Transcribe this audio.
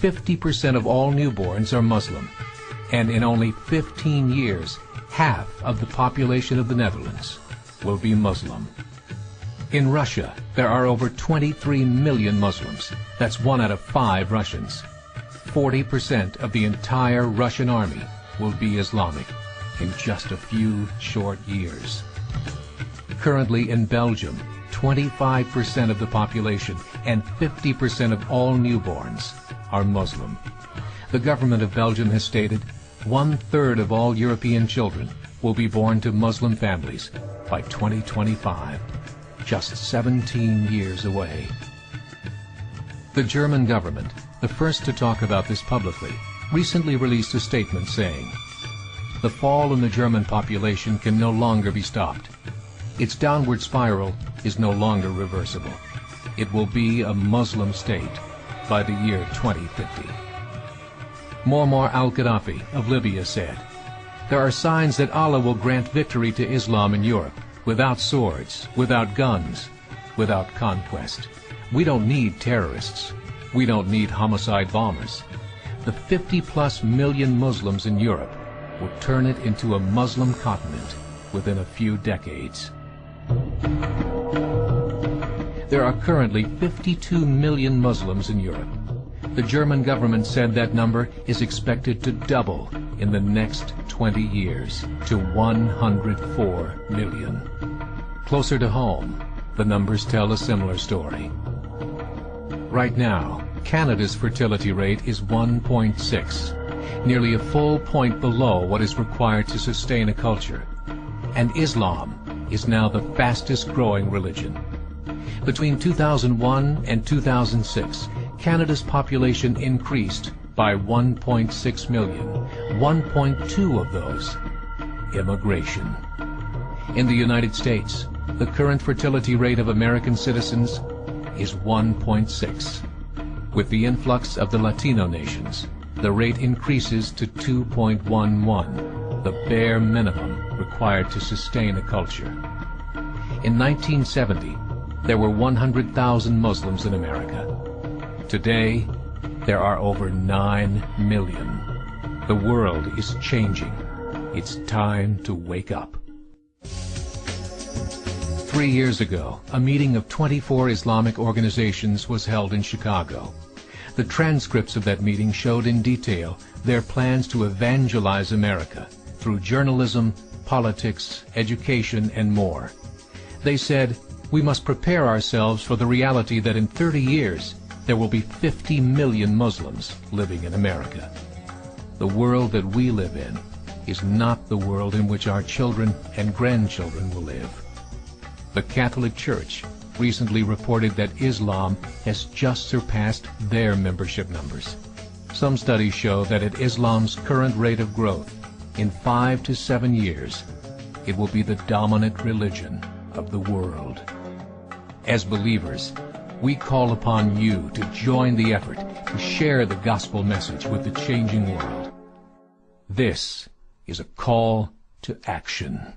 50% of all newborns are Muslim, and in only 15 years, half of the population of the Netherlands will be Muslim. In Russia, there are over 23 million Muslims. That's 1 out of 5 Russians. 40% of the entire Russian army will be Islamic in just a few short years. Currently in Belgium, 25% of the population and 50% of all newborns are Muslim. The government of Belgium has stated 1/3 of all European children will be born to Muslim families by 2025, just 17 years away. The German government, the first to talk about this publicly, recently released a statement saying, "The fall in the German population can no longer be stopped. Its downward spiral is no longer reversible. It will be a Muslim state by the year 2050. Muammar al-Gaddafi of Libya said, "There are signs that Allah will grant victory to Islam in Europe, without swords, without guns, without conquest. We don't need terrorists. We don't need homicide bombers. The 50+ million Muslims in Europe will turn it into a Muslim continent within a few decades." There are currently 52 million Muslims in Europe. The German government said that number is expected to double in the next 20 years to 104 million. Closer to home, the numbers tell a similar story. Right now, Canada's fertility rate is 1.6, nearly a full point below what is required to sustain a culture. And Islam is now the fastest growing religion. Between 2001 and 2006, Canada's population increased by 1.6 million, 1.2 of those immigration. In the United States, the current fertility rate of American citizens is 1.6. With the influx of the Latino nations, the rate increases to 2.11, the bare minimum required to sustain a culture. In 1970, there were 100,000 Muslims in America. Today, there are over 9 million. The world is changing. It's time to wake up. 3 years ago, a meeting of 24 Islamic organizations was held in Chicago. The transcripts of that meeting showed in detail their plans to evangelize America through journalism, politics, education, and more. They said, "We must prepare ourselves for the reality that in 30 years, there will be 50 million Muslims living in America. The world that we live in is not the world in which our children and grandchildren will live." The Catholic Church recently reported that Islam has just surpassed their membership numbers. Some studies show that at Islam's current rate of growth, in 5 to 7 years, it will be the dominant religion of the world. As believers, we call upon you to join the effort to share the gospel message with the changing world. This is a call to action.